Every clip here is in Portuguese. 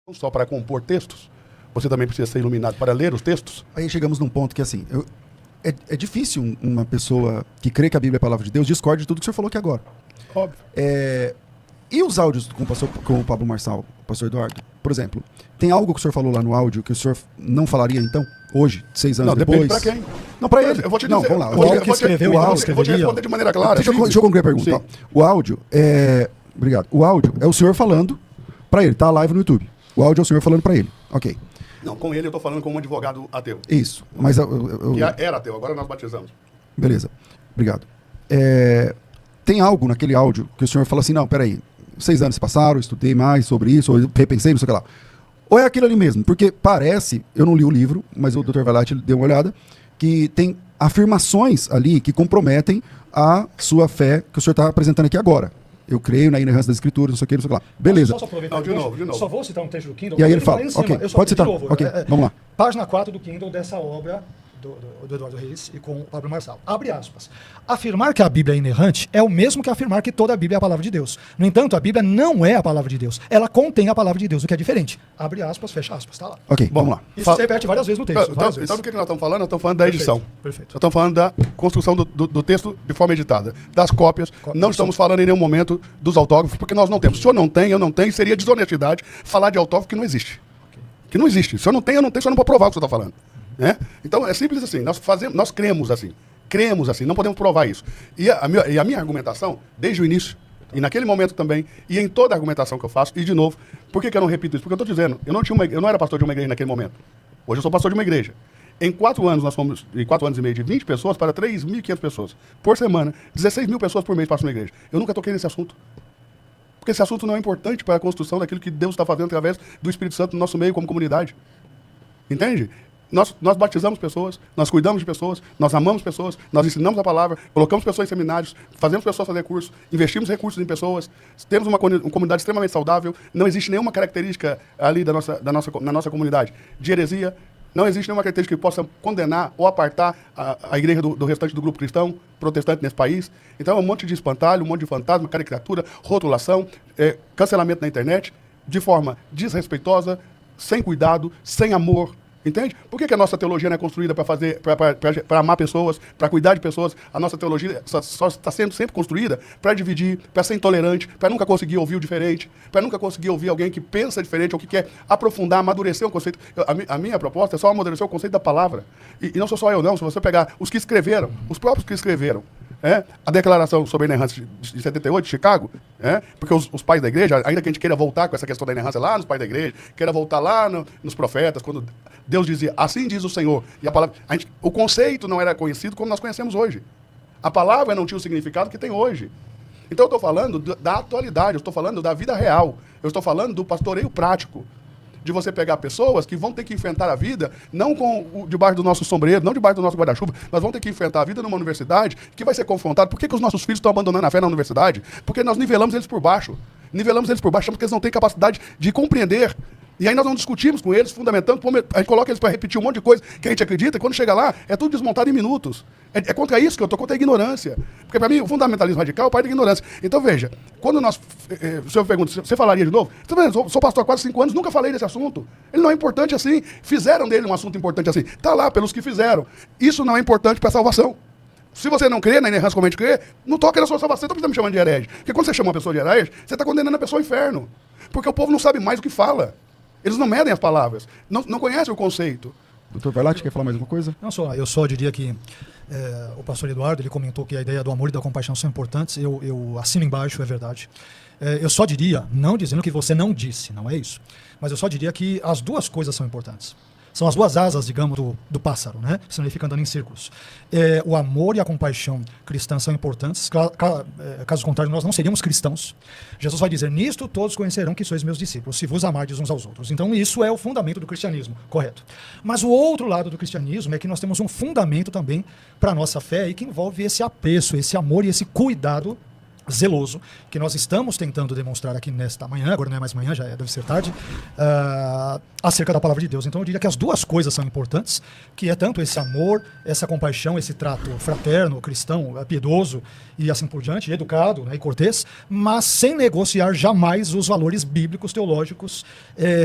Não só para compor textos, você também precisa ser iluminado para ler os textos. Aí chegamos num ponto que, assim, é difícil uma pessoa que crê que a Bíblia é a palavra de Deus discorde de tudo que o senhor falou aqui agora. Óbvio. E os áudios com o Pablo Marçal, pastor Eduardo? Por exemplo, tem algo que o senhor falou lá no áudio que o senhor não falaria, então, hoje, 6 anos depois? Depende para quem. Não, para ele. Eu vou te dizer. Não, vamos lá. Eu vou te responder de maneira clara. Deixa eu concluir a pergunta. Tá? O áudio é... Obrigado. O áudio é o senhor falando para ele. Tá live no YouTube. O áudio é o senhor falando para ele. Ok. Não, com ele eu tô falando como um advogado ateu. Isso. Mas que era ateu, agora nós batizamos. Beleza. Obrigado. Tem algo naquele áudio que o senhor fala assim, não, peraí, 6 anos se passaram, estudei mais sobre isso, ou repensei, não sei o que lá. Ou é aquilo ali mesmo? Porque parece, eu não li o livro, mas o Dr. Valati deu uma olhada, que tem afirmações ali que comprometem a sua fé que o senhor está apresentando aqui agora. Eu creio na inerrância das escrituras, não sei o que, não sei o que lá. Beleza. Só aproveitar de novo. Só vou citar um texto do Kindle. E aí ele fala, ok, pode citar. Ok, vamos lá. Página 4 do Kindle dessa obra do Eduardo Reis e com o Pablo Marçal. Abre aspas. Afirmar que a Bíblia é inerrante é o mesmo que afirmar que toda a Bíblia é a palavra de Deus. No entanto, a Bíblia não é a palavra de Deus. Ela contém a palavra de Deus, o que é diferente. Abre aspas, fecha aspas, tá lá. Ok, vamos lá. Isso se repete várias vezes no texto. Então, do que nós estamos falando? Nós estamos falando da edição. Perfeito. Nós estamos falando da construção do texto de forma editada. Das cópias. Não estamos falando em nenhum momento dos autógrafos, porque nós não temos. Se o senhor não tem, eu não tenho, seria desonestidade falar de autógrafo que não existe. Que não existe. Se eu não tenho, eu não tenho, só não vou provar o que você está falando. Então é simples assim, nós cremos assim, não podemos provar isso. E a minha argumentação, desde o início, e naquele momento também, e em toda a argumentação que eu faço, e de novo, por que eu não repito isso? Porque eu estou dizendo, eu não era pastor de uma igreja naquele momento. Hoje eu sou pastor de uma igreja. Em 4 anos, nós fomos, em 4 anos e meio, de 20 pessoas para 3.500 pessoas por semana, 16 mil pessoas por mês passam na igreja. Eu nunca toquei nesse assunto. Porque esse assunto não é importante para a construção daquilo que Deus está fazendo através do Espírito Santo no nosso meio como comunidade. Entende? Nós batizamos pessoas, nós cuidamos de pessoas, nós amamos pessoas, nós ensinamos a palavra, colocamos pessoas em seminários, fazemos pessoas fazer cursos, investimos recursos em pessoas, temos uma comunidade extremamente saudável, não existe nenhuma característica ali na nossa comunidade de heresia, não existe nenhuma característica que possa condenar ou apartar a igreja do restante do grupo cristão, protestante nesse país. Então é um monte de espantalho, um monte de fantasma, caricatura, rotulação, cancelamento na internet, de forma desrespeitosa, sem cuidado, sem amor. Entende? Por que a nossa teologia não é construída para amar pessoas, para cuidar de pessoas? A nossa teologia só está sendo sempre construída para dividir, para ser intolerante, para nunca conseguir ouvir o diferente, para nunca conseguir ouvir alguém que pensa diferente ou que quer aprofundar, amadurecer o conceito. A minha proposta é só amadurecer o conceito da palavra. E não sou só eu, não. Se você pegar os que escreveram, os próprios que escreveram, a declaração sobre a inerrância de 78, de Chicago, porque os pais da igreja, ainda que a gente queira voltar com essa questão da inerrância lá nos pais da igreja, queira voltar lá nos profetas, quando Deus dizia, assim diz o Senhor, e a palavra, o conceito não era conhecido como nós conhecemos hoje. A palavra não tinha o significado que tem hoje. Então eu estou falando da atualidade, eu estou falando da vida real, eu estou falando do pastoreio prático, de você pegar pessoas que vão ter que enfrentar a vida, não debaixo do nosso sombreiro, não debaixo do nosso guarda-chuva, mas vão ter que enfrentar a vida numa universidade que vai ser confrontada. Por que os nossos filhos estão abandonando a fé na universidade? Porque nós nivelamos eles por baixo. Nivelamos eles por baixo porque eles não têm capacidade de compreender. E aí nós não discutimos com eles, fundamentando, a gente coloca eles para repetir um monte de coisa que a gente acredita, e quando chega lá, é tudo desmontado em minutos. É contra isso que eu estou, contra a ignorância. Porque para mim, o fundamentalismo radical é o pai da ignorância. Então veja, quando o senhor pergunta, você falaria de novo? Sou pastor há quase 5 anos, nunca falei desse assunto. Ele não é importante assim. Fizeram dele um assunto importante assim. Está lá, pelos que fizeram. Isso não é importante para a salvação. Se você não crê na inerrância como a gente crê, não toca na sua salvação, então precisa me chamando de herege. Porque quando você chama uma pessoa de herege, você está condenando a pessoa ao inferno. Porque o povo não sabe mais o que fala. Eles não medem as palavras, não conhecem o conceito. Doutor Valati, quer falar mais alguma coisa? Não, eu só diria que o pastor Eduardo, ele comentou que a ideia do amor e da compaixão são importantes, eu assino embaixo, é verdade. Eu só diria, não dizendo que você não disse, não é isso, mas eu só diria que as duas coisas são importantes. São as duas asas, digamos, do pássaro, né? Senão ele fica andando em círculos. O amor e a compaixão cristãs são importantes. Caso contrário, nós não seríamos cristãos. Jesus vai dizer, nisto todos conhecerão que sois meus discípulos, se vos amardes uns aos outros. Então isso é o fundamento do cristianismo, correto. Mas o outro lado do cristianismo é que nós temos um fundamento também para a nossa fé e que envolve esse apreço, esse amor e esse cuidado zeloso, que nós estamos tentando demonstrar aqui nesta manhã, agora não é mais manhã, já deve ser tarde, acerca da palavra de Deus. Então eu diria que as duas coisas são importantes, que é tanto esse amor, essa compaixão, esse trato fraterno, cristão, piedoso e assim por diante, educado, né, e cortês, mas sem negociar jamais os valores bíblicos, teológicos,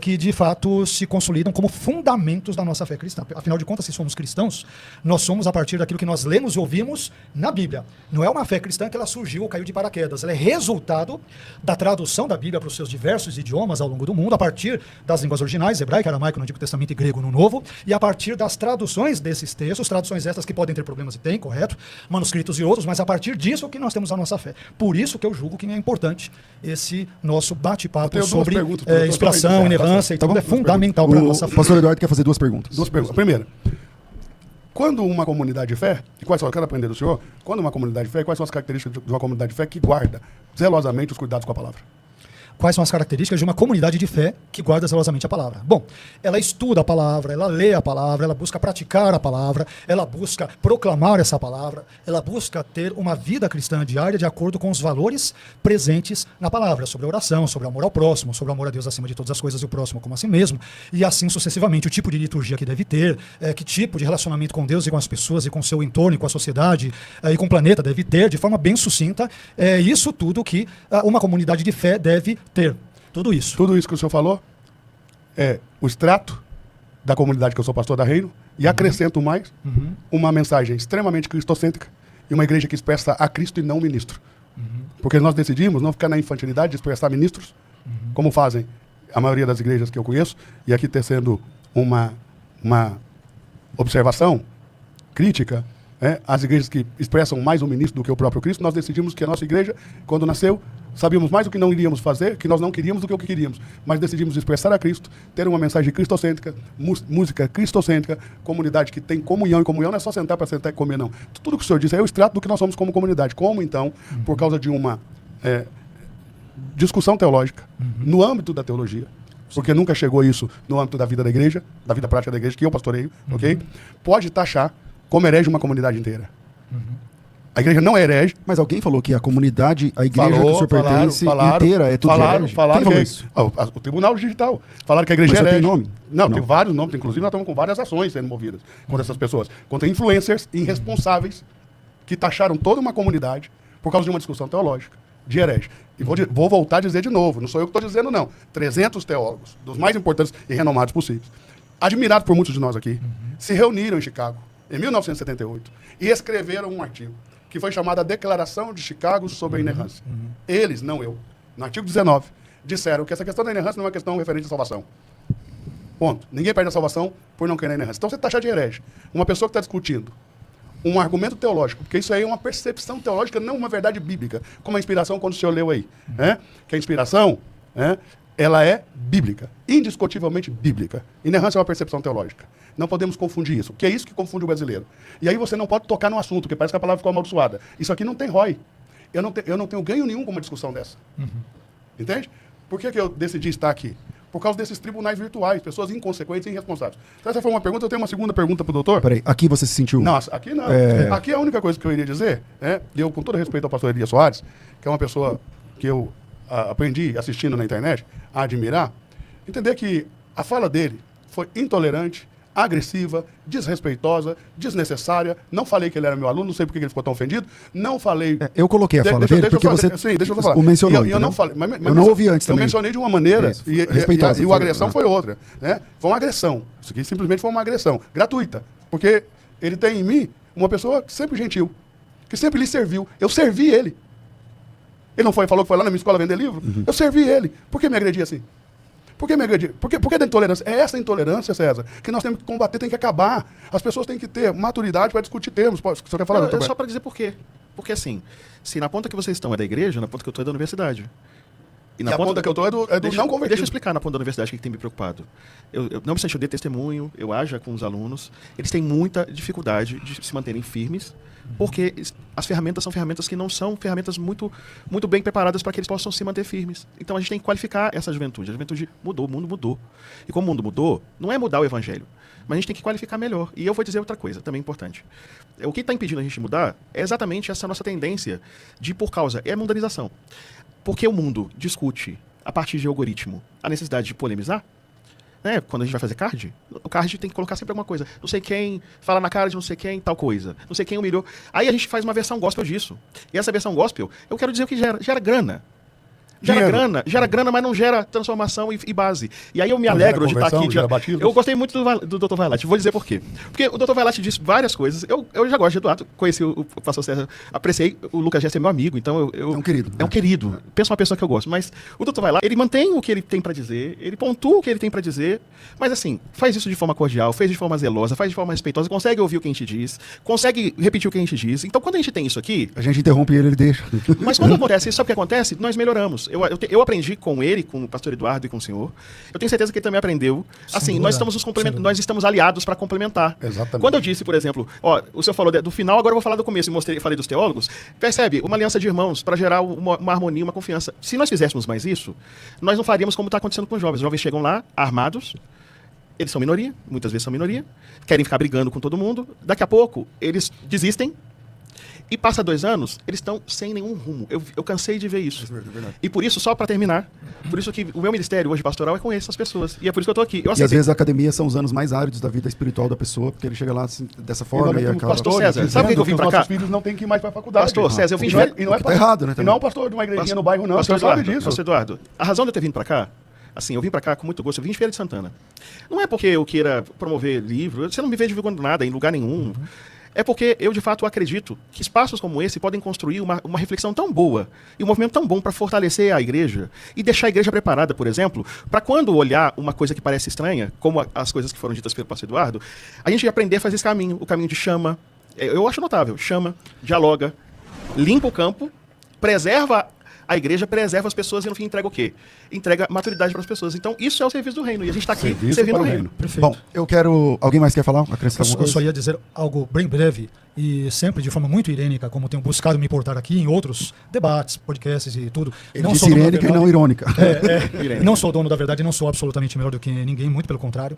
que de fato se consolidam como fundamentos da nossa fé cristã. Afinal de contas, se somos cristãos, nós somos a partir daquilo que nós lemos e ouvimos na Bíblia. Não é uma fé cristã que ela surgiu ou caiu de paraquedas, ela é resultado da tradução da Bíblia para os seus diversos idiomas ao longo do mundo, a partir das línguas originais, hebraico, aramaico no Antigo Testamento e grego no Novo, e a partir das traduções desses textos, traduções estas que podem ter problemas e tem, correto, manuscritos e outros, mas a partir disso que nós temos a nossa fé. Por isso que eu julgo que é importante esse nosso bate-papo sobre inspiração, inerrância e tudo, é fundamental para a nossa fé. O pastor Eduardo quer fazer duas perguntas. Duas perguntas. Primeira, quando uma comunidade de fé, e quais são, eu quero aprender do senhor, quando uma comunidade de fé, quais são as características de uma comunidade de fé que guarda zelosamente os cuidados com a palavra? Quais são as características de uma comunidade de fé que guarda zelosamente a palavra? Bom, ela estuda a palavra, ela lê a palavra, ela busca praticar a palavra, ela busca proclamar essa palavra, ela busca ter uma vida cristã diária de acordo com os valores presentes na palavra, sobre a oração, sobre o amor ao próximo, sobre o amor a Deus acima de todas as coisas e o próximo como a si mesmo, e assim sucessivamente, o tipo de liturgia que deve ter, que tipo de relacionamento com Deus e com as pessoas e com o seu entorno e com a sociedade e com o planeta deve ter, de forma bem sucinta, isso tudo que uma comunidade de fé deve ter. Tudo isso. Tudo isso que o senhor falou é o extrato da comunidade que eu sou pastor da Reino e acrescento mais uma mensagem extremamente cristocêntrica e uma igreja que expressa a Cristo e não ministro. Porque nós decidimos não ficar na infantilidade de expressar ministros, como fazem a maioria das igrejas que eu conheço, e aqui tecendo uma observação crítica, as igrejas que expressam mais o ministro do que o próprio Cristo. Nós decidimos que a nossa igreja, quando nasceu, sabíamos mais o que não iríamos fazer, que nós não queríamos do que o que queríamos, mas decidimos expressar a Cristo, ter uma mensagem cristocêntrica, música cristocêntrica, comunidade que tem comunhão, e comunhão não é só sentar para sentar e comer, não. Tudo que o senhor disse é o extrato do que nós somos como comunidade. Como, então, por causa de uma discussão teológica, no âmbito da teologia, porque nunca chegou isso no âmbito da vida da igreja, da vida prática da igreja, que eu pastoreio, ok? Pode taxar como herege uma comunidade inteira. A igreja não é herege. Mas alguém falou que a comunidade, a igreja que o senhor pertence inteira é tudo herege? Falaram Quem falou que isso? O Tribunal Digital. Falaram que a igreja Mas é você herege. tem nome? Não, tem vários nomes. Inclusive, nós estamos com várias ações sendo movidas contra essas pessoas. Contra influencers irresponsáveis que taxaram toda uma comunidade por causa de uma discussão teológica de herege. E vou voltar a dizer de novo, não sou eu que estou dizendo, não. 300 teólogos, dos mais importantes e renomados possíveis, admirados por muitos de nós aqui, se reuniram em Chicago, em 1978, e escreveram um artigo que foi chamado a Declaração de Chicago sobre a Inerrância. Eles, não eu, no artigo 19, disseram que essa questão da inerrância não é uma questão referente à salvação. Ponto. Ninguém perde a salvação por não querer a inerrância. Então você taxa de herege. Uma pessoa que está discutindo um argumento teológico, porque isso aí é uma percepção teológica, não uma verdade bíblica, como a inspiração quando o senhor leu aí. Que a inspiração, ela é bíblica, indiscutivelmente bíblica. Inerrância é uma percepção teológica. Não podemos confundir isso, que é isso que confunde o brasileiro. E aí você não pode tocar no assunto, porque parece que a palavra ficou amaldiçoada. Isso aqui não tem ROI. Eu não tenho ganho nenhum com uma discussão dessa. Entende? Por que eu decidi estar aqui? Por causa desses tribunais virtuais, pessoas inconsequentes e irresponsáveis. Então, essa foi uma pergunta. Eu tenho uma segunda pergunta para o doutor. Peraí, aqui você se sentiu... Não, aqui não. Aqui a única coisa que eu iria dizer, eu com todo respeito ao pastor Elias Soares, que é uma pessoa que eu aprendi assistindo na internet a admirar, entender que a fala dele foi intolerante, agressiva, desrespeitosa, desnecessária. Não falei que ele era meu aluno, não sei por que ele ficou tão ofendido. Não falei... Eu coloquei a fala dele porque você deixa eu falar. o mencionou. Eu não falei, eu não ouvi antes também. Eu mencionei de uma maneira respeitosa. E a agressão foi outra. Foi uma agressão. Isso aqui simplesmente foi uma agressão. Gratuita. Porque ele tem em mim uma pessoa sempre gentil, que sempre lhe serviu. Eu servi ele. Ele não falou que foi lá na minha escola vender livro? Eu servi ele. Por que me agredir assim? Por que me agredir? Por que da intolerância? É essa intolerância, César, que nós temos que combater, tem que acabar. As pessoas têm que ter maturidade para discutir termos. O senhor quer falar, doutor? Só para dizer por quê. Porque assim, se na ponta que vocês estão é da igreja, na ponta que eu estou é da universidade. E a ponta que eu tô é do não convertido. Deixa eu explicar na ponta da universidade o que tem me preocupado. Não obstante eu dê testemunho, eu haja com os alunos, eles têm muita dificuldade de se manterem firmes, porque as ferramentas são ferramentas que não são ferramentas muito, muito bem preparadas para que eles possam se manter firmes. Então a gente tem que qualificar essa juventude. A juventude mudou, o mundo mudou. E como o mundo mudou, não é mudar o evangelho, mas a gente tem que qualificar melhor. E eu vou dizer outra coisa, também importante. O que está impedindo a gente mudar é exatamente essa nossa tendência é a mundanização. Porque o mundo discute, a partir de algoritmo, a necessidade de polemizar. Né? Quando a gente vai fazer card, o card tem que colocar sempre alguma coisa. Não sei quem fala na cara de não sei quem, tal coisa. Não sei quem humilhou. Aí a gente faz uma versão gospel disso. E essa versão gospel, eu quero dizer o que gera grana. Gera grana, mas não gera transformação e base. E aí eu me alegro de estar aqui. Eu gostei muito do Dr. Vailate. Vou dizer por quê. Porque o Dr. Vailate disse várias coisas. Eu já gosto de Eduardo, conheci o pastor César, apreciei. O Lucas Gesser é meu amigo, então é um querido. É um querido. Pensa uma pessoa que eu gosto. Mas o Dr. Vailate, ele mantém o que ele tem para dizer, ele pontua o que ele tem para dizer, mas assim, faz isso de forma cordial, faz de forma zelosa, faz de forma respeitosa, consegue ouvir o que a gente diz, consegue repetir o que a gente diz. Então quando a gente tem isso aqui... A gente interrompe ele deixa. Mas quando acontece isso, sabe o que acontece? Nós melhoramos. Eu aprendi com ele, com o pastor Eduardo e com o senhor. Eu tenho certeza que ele também aprendeu. Assim, nós estamos nos complementando, nós estamos aliados para complementar. Exatamente. Quando eu disse, por exemplo, o senhor falou do final, agora eu vou falar do começo, falei dos teólogos. Percebe? Uma aliança de irmãos para gerar uma harmonia, uma confiança. Se nós fizéssemos mais isso, nós não faríamos como está acontecendo com os jovens. Os jovens chegam lá, armados, eles são minoria, muitas vezes são minoria, querem ficar brigando com todo mundo, daqui a pouco eles desistem, e passa 2 anos, eles estão sem nenhum rumo. Eu cansei de ver isso. E por isso, só para terminar, por isso que o meu ministério hoje pastoral é com essas pessoas. E é por isso que eu estou aqui. E às vezes a academia são os anos mais áridos da vida espiritual da pessoa, porque ele chega lá assim, dessa forma e acaba... Pastor César, sabe por que eu vim para cá? Os filhos não têm que ir mais para a faculdade. Pastor César, eu vim... E não é tá errado, né? E não é um pastor de uma igrejinha no bairro, não. Pastor Eduardo, disso. Pastor Eduardo, a razão de eu ter vindo para cá, assim, eu vim para cá com muito gosto, eu vim de Feira de Santana. Não é porque eu queira promover livro, você não me vê divulgando nada em lugar nenhum. É porque eu, de fato, acredito que espaços como esse podem construir uma reflexão tão boa e um movimento tão bom para fortalecer a igreja e deixar a igreja preparada, por exemplo, para quando olhar uma coisa que parece estranha, como as coisas que foram ditas pelo pastor Eduardo, a gente aprender a fazer esse caminho, o caminho de chama. Eu acho notável. Chama, dialoga, limpa o campo, preserva a igreja, preserva as pessoas e no fim entrega o quê? Entrega maturidade para as pessoas. Então isso é o serviço do reino e a gente está aqui servindo o reino. Perfeito. Bom, eu quero... Alguém mais quer falar? Acrescentar alguma coisa? Eu só ia dizer algo bem breve e sempre de forma muito irênica, como tenho buscado me portar aqui em outros debates, podcasts e tudo. Ele disse irênica e não irônica. Não sou dono da verdade, não sou absolutamente melhor do que ninguém, muito pelo contrário.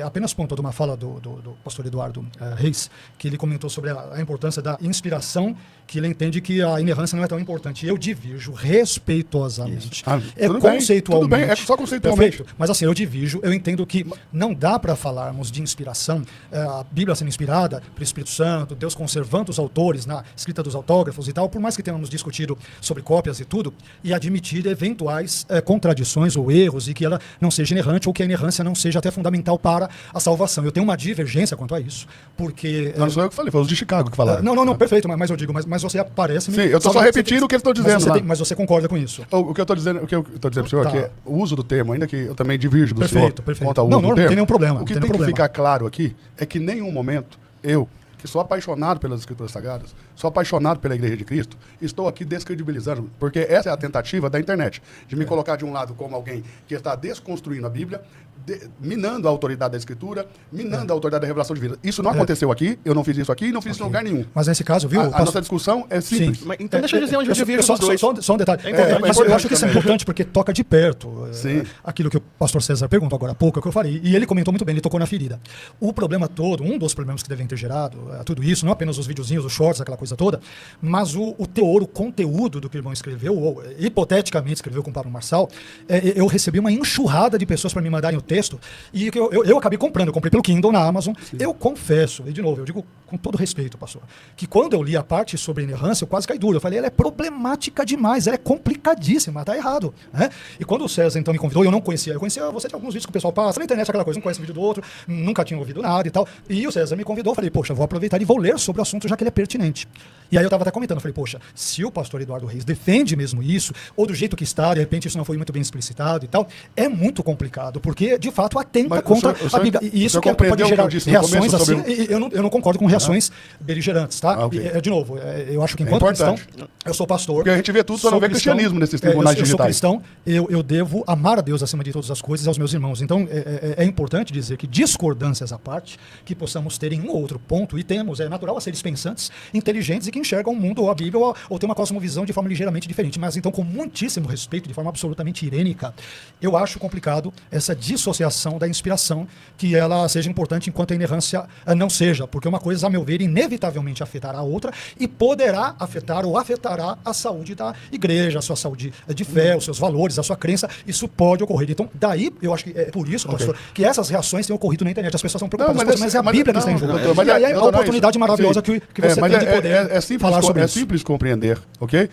Apenas ponto de uma fala do pastor Eduardo Reis, que ele comentou sobre a importância da inspiração, que ele entende que a inerrância não é tão importante. Eu divirjo respeitosamente. Conceitualmente. Tudo bem, é só conceitualmente. Perfeito. Mas assim, eu entendo que não dá para falarmos de inspiração, a Bíblia sendo inspirada pelo Espírito Santo, Deus conservando os autores na escrita dos autógrafos e tal, por mais que tenhamos discutido sobre cópias e tudo, e admitir eventuais contradições ou erros e que ela não seja inerrante ou que a inerrância não seja até fundamental para a salvação. Eu tenho uma divergência quanto a isso, porque... Não sou eu que falei, foi os de Chicago que falaram. Não, perfeito, mas eu digo, mas você parece... Sim, eu estou só repetindo o que eles estão dizendo lá. Mas você concorda com isso? O que eu estou dizendo para o senhor é que o uso do termo, ainda que eu também divirjo do senhor quanto ao uso do termo, não tem nenhum problema. O que tem que ficar claro aqui é que em nenhum momento eu, que sou apaixonado pelas Escrituras Sagradas, sou apaixonado pela Igreja de Cristo, estou aqui descredibilizando, porque essa é a tentativa da internet, de me colocar de um lado como alguém que está desconstruindo a Bíblia, minando a autoridade da Escritura, minando a autoridade da revelação divina. Isso não aconteceu aqui, eu não fiz isso aqui e não fiz isso em lugar nenhum. Mas nesse caso, viu? A nossa discussão é simples. Mas, então deixa eu dizer onde eu divido os dois. Só um detalhe. Eu acho que isso é importante porque toca de perto aquilo que o pastor César perguntou agora há pouco, é o que eu falei. E ele comentou muito bem, ele tocou na ferida. O problema todo, um dos problemas que devem ter gerado tudo isso, não apenas os videozinhos, os shorts, aquela coisa toda, mas o teor, o conteúdo do que o irmão escreveu, ou hipoteticamente escreveu com o Pablo Marçal, eu recebi uma enxurrada de pessoas para me mandarem o texto e eu acabei comprando, eu comprei pelo Kindle na Amazon. Sim. Eu confesso, e de novo, eu digo com todo respeito, pastor, que quando eu li a parte sobre inerrância, eu quase caí duro. Eu falei, ela é problemática demais, ela é complicadíssima, tá errado. Né? E quando o César então me convidou, eu não conhecia, você tem alguns vídeos que o pessoal passa na internet, aquela coisa, não conhece um vídeo do outro, nunca tinha ouvido nada e tal. E o César me convidou, eu falei, poxa, vou aproveitar e vou ler sobre o assunto, já que ele é pertinente. E aí eu estava até comentando, eu falei, poxa, se o pastor Eduardo Reis defende mesmo isso, ou do jeito que está, de repente isso não foi muito bem explicitado e tal, é muito complicado, porque que, de fato, atenta Mas contra o senhor- a Bíblia. E o isso senhor que compreendeu pode o que gerar eu disse no reações começo assim. sobre Eu não concordo com reações beligerantes, tá? Ah, ok. De novo, eu acho que enquanto cristão, importante. eu sou pastor. Porque a gente vê tudo, só não sou vê cristão, cristianismo nesses tribunais eu sou digitais. cristão, eu devo amar a Deus acima de todas as coisas e aos meus irmãos. Então, é importante dizer que, discordâncias à parte, que possamos ter em um ou outro ponto, e temos, é natural a seres pensantes, inteligentes e que enxergam o mundo ou a Bíblia ou tem uma cosmovisão de forma ligeiramente diferente. Mas, então, com muitíssimo respeito, de forma absolutamente irênica, eu acho complicado essa dissociação da inspiração, que ela seja importante enquanto a inerrância não seja, porque uma coisa, a meu ver, inevitavelmente afetará a outra e poderá afetar ou afetará a saúde da igreja, a sua saúde de fé, os seus valores, a sua crença. Isso pode ocorrer. Então, daí, eu acho que é por isso, pastor, que essas reações têm ocorrido na internet. As pessoas estão preocupadas, mas é a Bíblia que está em jogo. Doutor, e aí é a doutor, oportunidade maravilhosa que você tem de poder falar sobre isso. É simples compreender, ok?